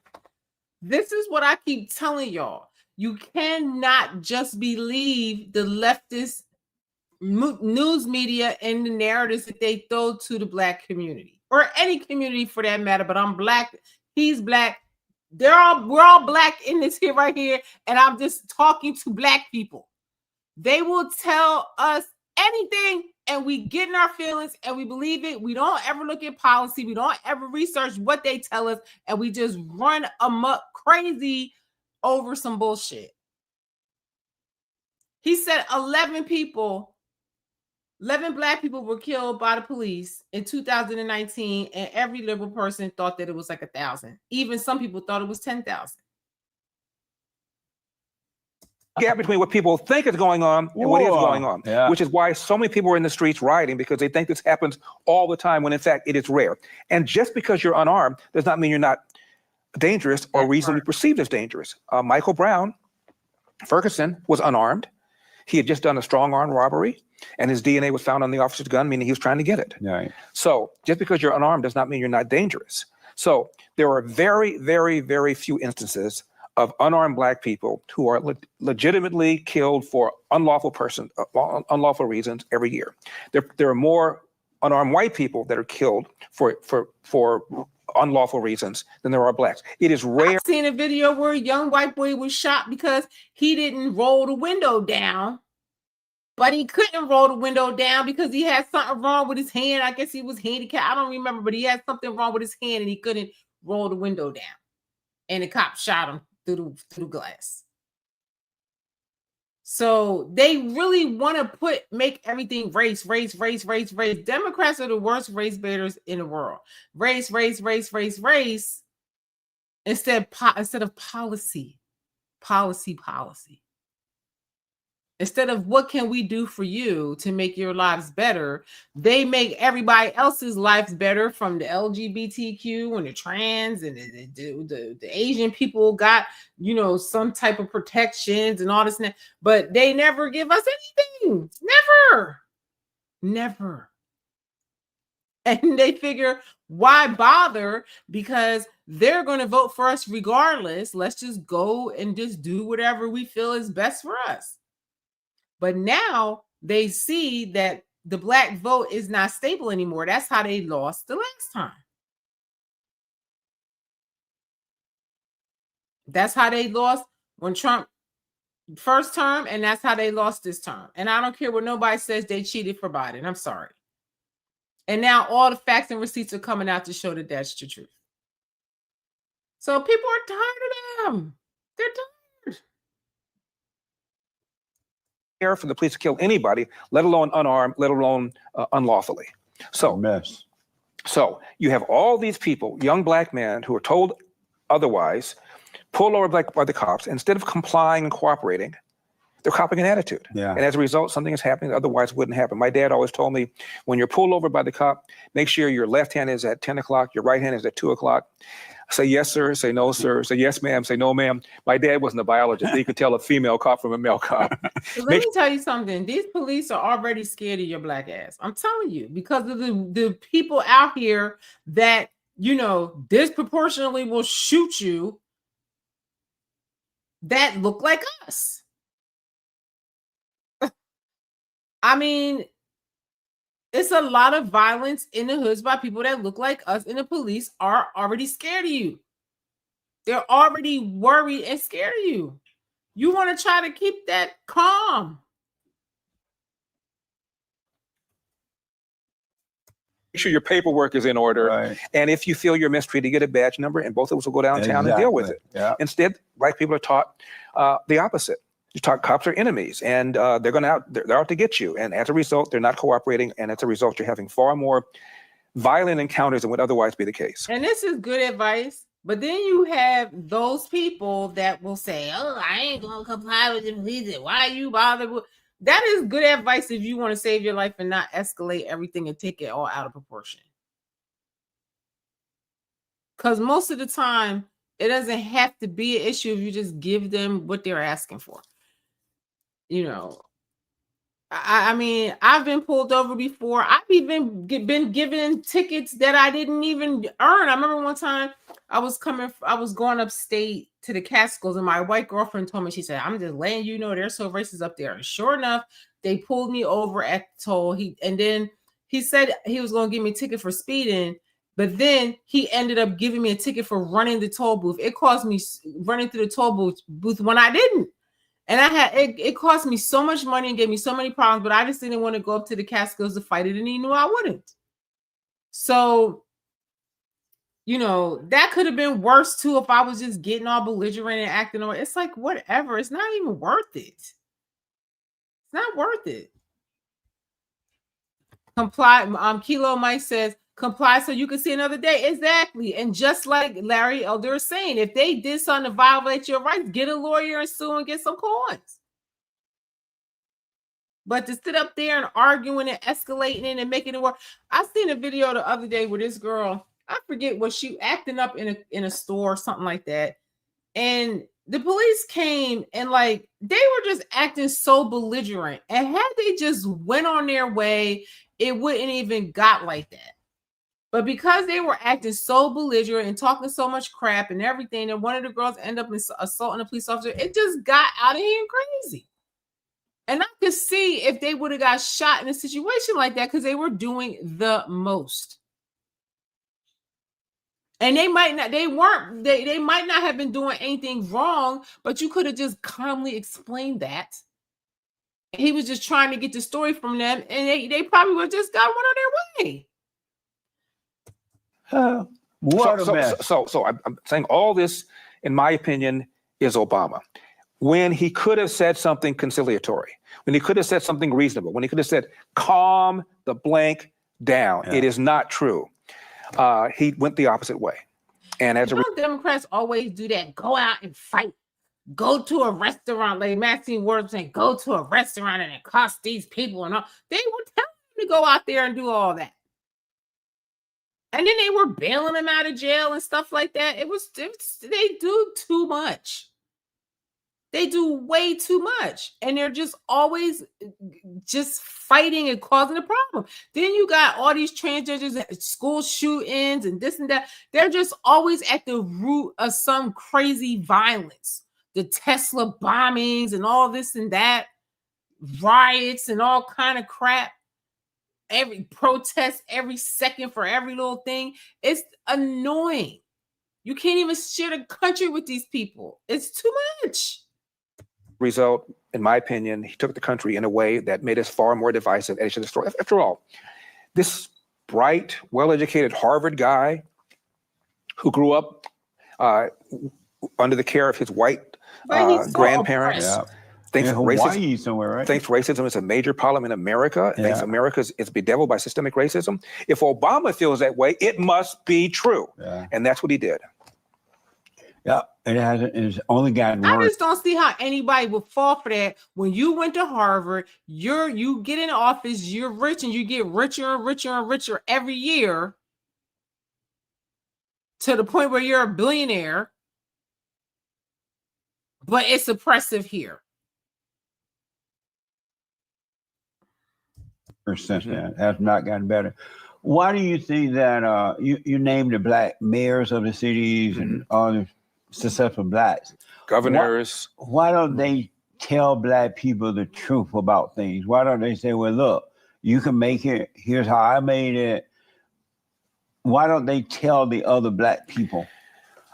this is what I keep telling y'all. You cannot just believe the leftist news media and the narratives that they throw to the Black community, or any community for that matter. But I'm Black, he's Black, we're all Black in this here right here, and I'm just talking to Black people. They will tell us anything, and we get in our feelings and we believe it. We don't ever look at policy. We don't ever research what they tell us, and we just run amok crazy over some bullshit. He said 11 Black people were killed by the police in 2019, and every liberal person thought that it was like 1,000. Even some people thought it was 10,000. Gap between what people think is going on and what is going on, which is why so many people are in the streets rioting, because they think this happens all the time when in fact it is rare. And just because you're unarmed does not mean you're not dangerous or reasonably perceived as dangerous. Michael Brown Ferguson was unarmed. He had just done a strong arm robbery, and his DNA was found on the officer's gun, meaning he was trying to get it. Right. So just because you're unarmed does not mean you're not dangerous. So there are very, very, very few instances of unarmed Black people who are legitimately killed for unlawful reasons every year. There are more unarmed white people that are killed for unlawful reasons than there are Blacks. It is rare. I've seen a video where a young white boy was shot because he didn't roll the window down, but he couldn't roll the window down because he had something wrong with his hand. I guess he was handicapped. I don't remember, but he had something wrong with his hand and he couldn't roll the window down. And the cop shot him through the glass. So they really want to make everything race. Democrats are the worst race baiters in the world. Race. Instead of policy. Instead of what can we do for you to make your lives better, they make everybody else's lives better, from the LGBTQ and the trans and the Asian people got, some type of protections and all this. But they never give us anything. Never. And they figure, why bother? Because they're going to vote for us regardless. Let's just go and just do whatever we feel is best for us. But now they see that the Black vote is not stable anymore. That's how they lost the last time. That's how they lost when Trump first term, and that's how they lost this term. And I don't care what nobody says, they cheated for Biden. I'm sorry. And now all the facts and receipts are coming out to show that that's the truth. So people are tired of them. They're tired. For the police to kill anybody, let alone unarmed, let alone unlawfully. So you have all these people, young Black men, who are told otherwise, pulled over by the cops. Instead of complying and cooperating, they're copying an attitude. Yeah. And as a result, something is happening that otherwise wouldn't happen. My dad always told me, when you're pulled over by the cop, make sure your left hand is at 10 o'clock, your right hand is at 2 o'clock. Say yes, sir. Say no, sir. Say yes, ma'am. Say no, ma'am. My dad wasn't a biologist. He could tell a female cop from a male cop. Let me tell you something. These police are already scared of your Black ass. I'm telling you, because of the people out here that, disproportionately will shoot you that look like us. I mean, it's a lot of violence in the hoods by people that look like us, and the police are already scared of you. They're already worried and scared of you. You want to try to keep that calm. Make sure your paperwork is in order. Right. And if you feel you're mistreated, get a badge number, and both of us will go downtown and deal with it. Yeah. Instead, Black people are taught the opposite. You talk, cops are enemies, and they're out to get you. And as a result, they're not cooperating. And as a result, you're having far more violent encounters than would otherwise be the case. And this is good advice. But then you have those people that will say, "Oh, I ain't gonna comply with the police. Why are you bothered with?" That is good advice if you want to save your life and not escalate everything and take it all out of proportion. Because most of the time, it doesn't have to be an issue if you just give them what they're asking for. I mean, I've been pulled over before. I've even been given tickets that I didn't even earn. I remember one time I was going upstate to the Catskills, and my white girlfriend told me, she said, "I'm just letting you know they're so racist up there." And sure enough, they pulled me over at the toll. Then he said he was going to give me a ticket for speeding, but then he ended up giving me a ticket for running the toll booth. It caused me running through the toll booth when I didn't. And it cost me so much money and gave me so many problems, but I just didn't want to go up to the Catskills to fight it, and he knew I wouldn't. So, that could have been worse too if I was just getting all belligerent and acting on. It's like, whatever. It's not even worth it. It's not worth it. Comply. Kilo Mike says, comply so you can see another day. Exactly. And just like Larry Elder is saying, if they did something to violate your rights, get a lawyer and sue and get some coins. But to sit up there and arguing and escalating and making it work. I seen a video the other day where this girl, I forget what she acting up in a store or something like that. And the police came and like they were just acting so belligerent. And had they just went on their way, it wouldn't even got like that. But because they were acting so belligerent and talking so much crap and everything, and one of the girls ended up assaulting a police officer, it just got out of hand crazy. And I could see if they would have got shot in a situation like that because they were doing the most. And they might not have been doing anything wrong, but you could have just calmly explained that. He was just trying to get the story from them, and they probably would have just got one on their way. So I'm saying all this, in my opinion, is Obama. When he could have said something conciliatory, when he could have said something reasonable, when he could have said, calm the blank down. Yeah. It is not true. He went the opposite way. And as Democrats always do that, go out and fight. Go to a restaurant, like Maxine Ward saying, go to a restaurant and it costs these people and all. They were telling them to go out there and do all that. And then they were bailing them out of jail and stuff like that. They do too much. They do way too much. And they're just always just fighting and causing a problem. Then you got all these transgenders, school shootings and this and that. They're just always at the root of some crazy violence. The Tesla bombings and all this and that. Riots and all kind of crap. Every protest, every second for every little thing. It's annoying. You can't even share the country with these people. It's too much. Result, in my opinion, he took the country in a way that made us far more divisive. After all, this bright, well-educated Harvard guy who grew up under the care of his white grandparents thinks racism is a major problem in America. Yeah. Thinks America is bedeviled by systemic racism. If Obama feels that way, it must be true. Yeah. And that's what he did. Yeah, it's only gotten worse. I just don't see how anybody would fall for that. When you went to Harvard, you get in office, you're rich, and you get richer and richer and richer every year to the point where you're a billionaire, but it's oppressive here. Since then, has not gotten better. Why do you think that you named the black mayors of the cities and all the successful blacks, governors? Why don't they tell black people the truth about things? Why don't they say, well, look, you can make it. Here's how I made it. Why don't they tell the other black people?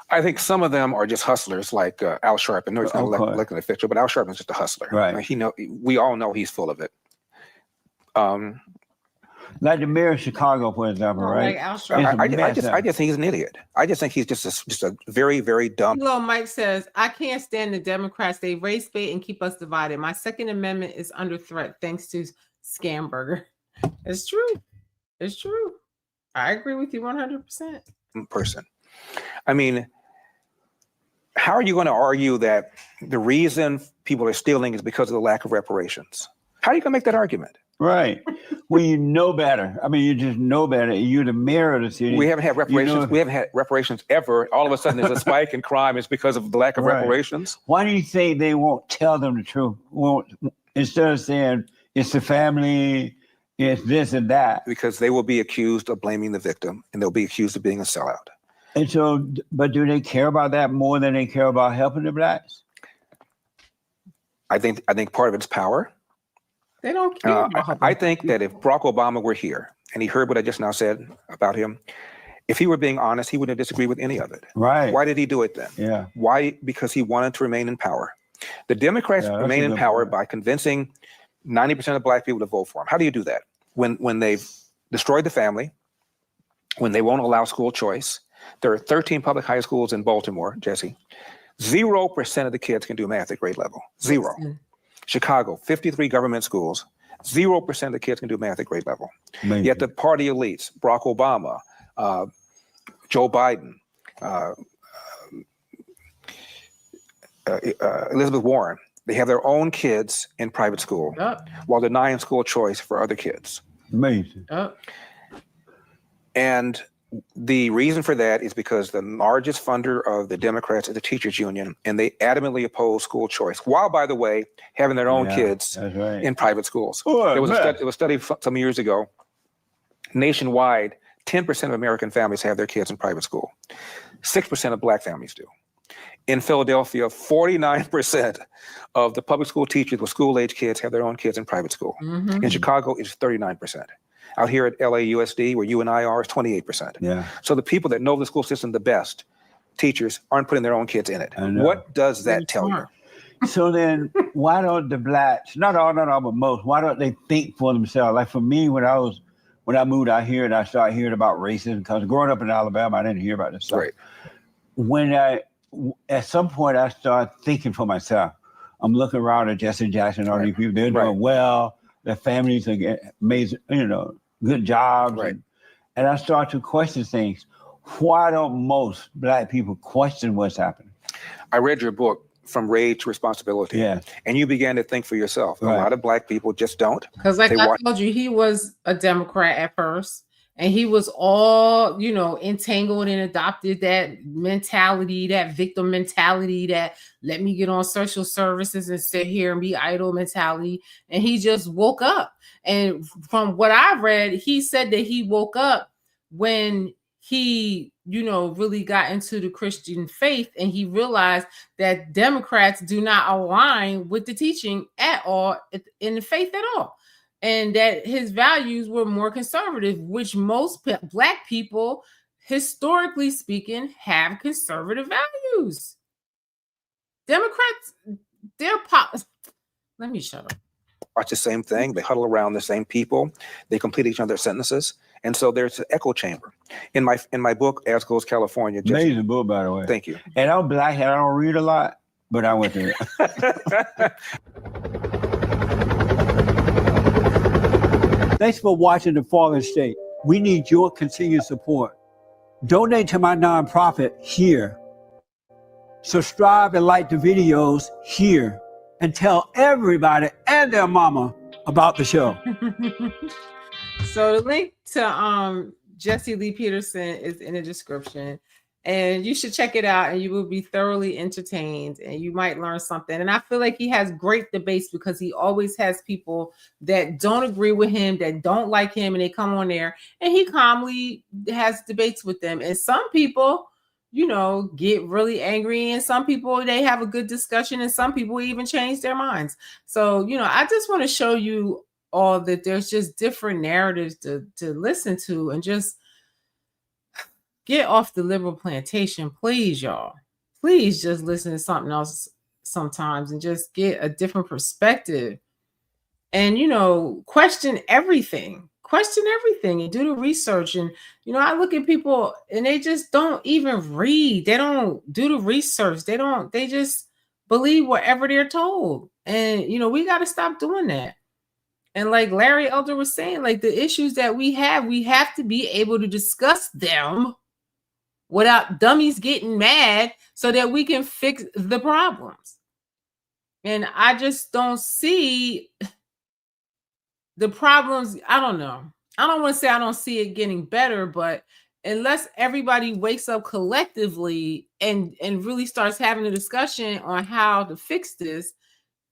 I think some of them are just hustlers, like Al Sharpton. No, he's not elected official, but Al Sharpton's just a hustler. Right. We all know he's full of it. Like the mayor of Chicago, for example, right? Like I just think he's an idiot. I just think he's just a very, very dumb. Hello, Mike says, I can't stand the Democrats. They race bait and keep us divided. My Second Amendment is under threat thanks to Scamberger. It's true. It's true. I agree with you 100%. I mean, how are you going to argue that the reason people are stealing is because of the lack of reparations? How are you going to make that argument? Right. Well, you know better. I mean, you just know better. You're the mayor of the city. We haven't had reparations. We haven't had reparations ever. All of a sudden, there's a spike in crime. It's because of the lack of reparations. Why do you think they won't tell them the truth? Instead of saying it's the family, it's this and that. Because they will be accused of blaming the victim, and they'll be accused of being a sellout. And so, but do they care about that more than they care about helping the blacks? I think part of it's power. They don't care. I think that if Barack Obama were here and he heard what I just now said about him, if he were being honest, he wouldn't disagree with any of it. Right. Why did he do it then? Yeah. Why? Because he wanted to remain in power. The Democrats remain in power by convincing 90% of black people to vote for him. How do you do that? When they've destroyed the family, when they won't allow school choice. There are 13 public high schools in Baltimore, Jessie. 0% of the kids can do math at grade level. 0. Chicago, 53 government schools. 0% of the kids can do math at grade level. Amazing. Yet the party elites, Barack Obama, Joe Biden, Elizabeth Warren, they have their own kids in private school while denying school choice for other kids. Amazing. And The reason for that is because the largest funder of the Democrats is the teachers union, and they adamantly oppose school choice, while, by the way, having their own kids in private schools. There was a study some years ago. Nationwide, 10% of American families have their kids in private school. 6% of Black families do. In Philadelphia, 49% of the public school teachers with school-age kids have their own kids in private school. In Chicago, it's 39%. Out here at LAUSD, where you and I are, it's 28%. Yeah. So the people that know the school system the best, teachers, aren't putting their own kids in it. What does that tell you? So then, why don't the Blacks, not all, but most, why don't they think for themselves? Like for me, when I moved out here and I started hearing about racism, because growing up in Alabama, I didn't hear about this stuff. Right. At some point, I started thinking for myself. I'm looking around at Jessie Jackson, all these people, they're doing well. Their families are getting amazing, good jobs. Right. And I start to question things. Why don't most Black people question what's happening? I read your book, From Rage to Responsibility. Yeah. And you began to think for yourself. A lot of Black people just don't. Because I told you, he was a Democrat at first. And he was all, entangled and adopted that mentality, that victim mentality, that let me get on social services and sit here and be idle mentality. And he just woke up. And from what I read, he said that he woke up when he, really got into the Christian faith, and he realized that Democrats do not align with the teaching at all in the faith at all. And that his values were more conservative, which most Black people, historically speaking, have conservative values. Democrats, let me shut up. Watch the same thing. They huddle around the same people. They complete each other's sentences. And so there's an echo chamber. In my book, As Goes California. Amazing book, by the way. Thank you. And I'm Black and I don't read a lot, but I went through it. Thanks for watching The Fallen State. We need your continued support. Donate to my nonprofit here. Subscribe and like the videos here. And tell everybody and their mama about the show. So the link to Jessie Lee Peterson is in the description. And you should check it out, and you will be thoroughly entertained, and you might learn something. And I feel like he has great debates, because he always has people that don't agree with him, that don't like him, and they come on there, and he calmly has debates with them. And some people, get really angry, and some people, they have a good discussion, and some people even change their minds. So, I just want to show you all that there's just different narratives to listen to, and just get off the liberal plantation, please, y'all. Please just listen to something else sometimes and just get a different perspective. And, question everything. Question everything and do the research. And, I look at people and they just don't even read. They don't do the research. They just believe whatever they're told. And, we got to stop doing that. And like Larry Elder was saying, like the issues that we have to be able to discuss them without dummies getting mad, so that we can fix the problems. And I just don't see the problems. I don't know. I don't want to say I don't see it getting better, but unless everybody wakes up collectively and really starts having a discussion on how to fix this,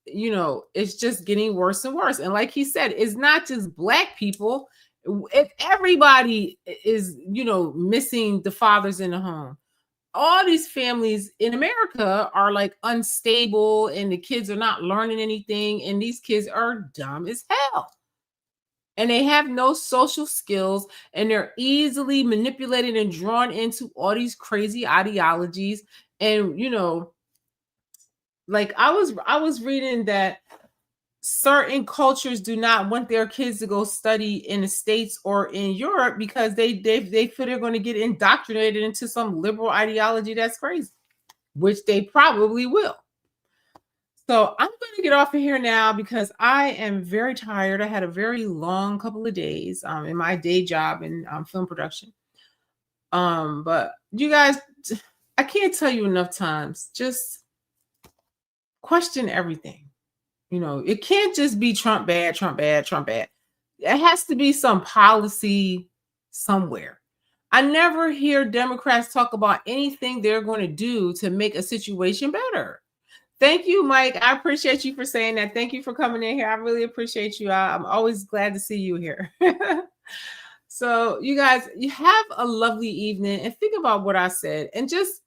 it's just getting worse and worse. And like he said, it's not just Black people. If everybody is, missing the fathers in the home, all these families in America are like unstable, and the kids are not learning anything, and these kids are dumb as hell. And they have no social skills, and they're easily manipulated and drawn into all these crazy ideologies. And, like I was reading that certain cultures do not want their kids to go study in the States or in Europe, because they feel they're going to get indoctrinated into some liberal ideology that's crazy, which they probably will. So I'm going to get off of here now, because I am very tired. I had a very long couple of days in my day job in film production. But you guys, I can't tell you enough times, just question everything. It can't just be Trump bad, Trump bad, Trump bad. It has to be some policy somewhere. I never hear Democrats talk about anything they're going to do to make a situation better. Thank you, Mike. I appreciate you for saying that. Thank you for coming in here. I really appreciate you. I'm always glad to see you here. So you guys, you have a lovely evening and think about what I said. And just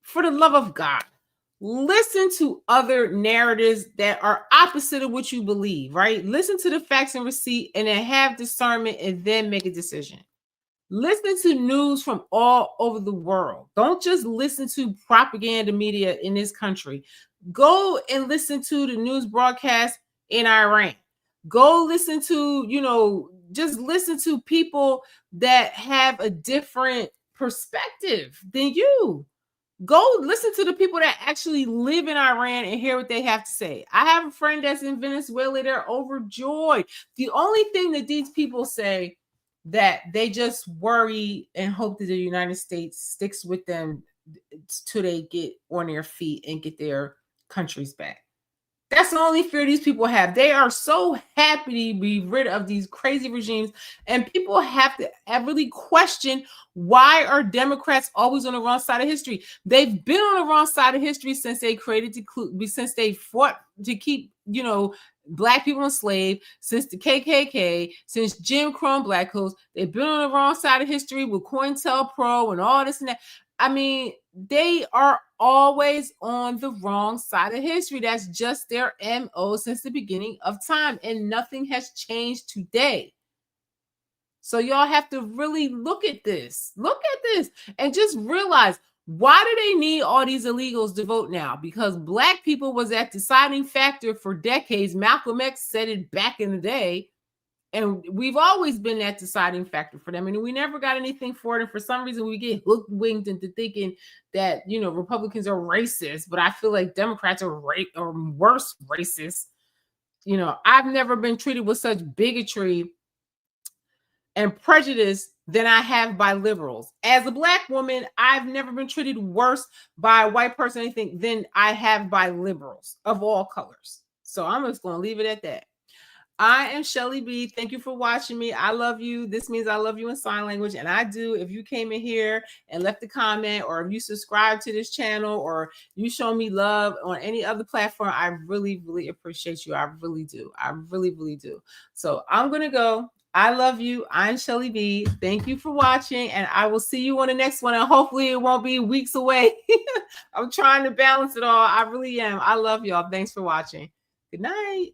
for the love of God, listen to other narratives that are opposite of what you believe, right? Listen to the facts and receipt and then have discernment and then make a decision. Listen to news from all over the world. Don't just listen to propaganda media in this country. Go and listen to the news broadcast in Iran. Go listen to, just listen to people that have a different perspective than you. Go listen to the people that actually live in Iran and hear what they have to say. I have a friend that's in Venezuela. They're overjoyed. The only thing that these people say that they just worry and hope that the United States sticks with them till they get on their feet and get their countries back. That's the only fear these people have. They are so happy to be rid of these crazy regimes. And people have to really question, why are Democrats always on the wrong side of history? They've been on the wrong side of history since they since they fought to keep, Black people enslaved, since the KKK, since Jim Crow and Black codes. They've been on the wrong side of history with COINTELPRO and all this and that. I mean, they are always on the wrong side of history. That's just their MO since the beginning of time, and nothing has changed today. So y'all have to really look at this and just realize, why do they need all these illegals to vote now? Because Black people was that deciding factor for decades. Malcolm X said it back in the day. And we've always been that deciding factor for them. And we never got anything for it. And for some reason, we get hook-winged into thinking that, Republicans are racist. But I feel like Democrats are worse racist. I've never been treated with such bigotry and prejudice than I have by liberals. As a Black woman, I've never been treated worse by a white person, anything, than I have by liberals of all colors. So I'm just going to leave it at that. I am Shelly B. Thank you for watching me. I love you. This means I love you in sign language. And I do. If you came in here and left a comment, or if you subscribe to this channel, or you show me love on any other platform, I really, really appreciate you. I really do. I really, really do. So I'm going to go. I love you. I'm Shelly B. Thank you for watching. And I will see you on the next one. And hopefully it won't be weeks away. I'm trying to balance it all. I really am. I love y'all. Thanks for watching. Good night.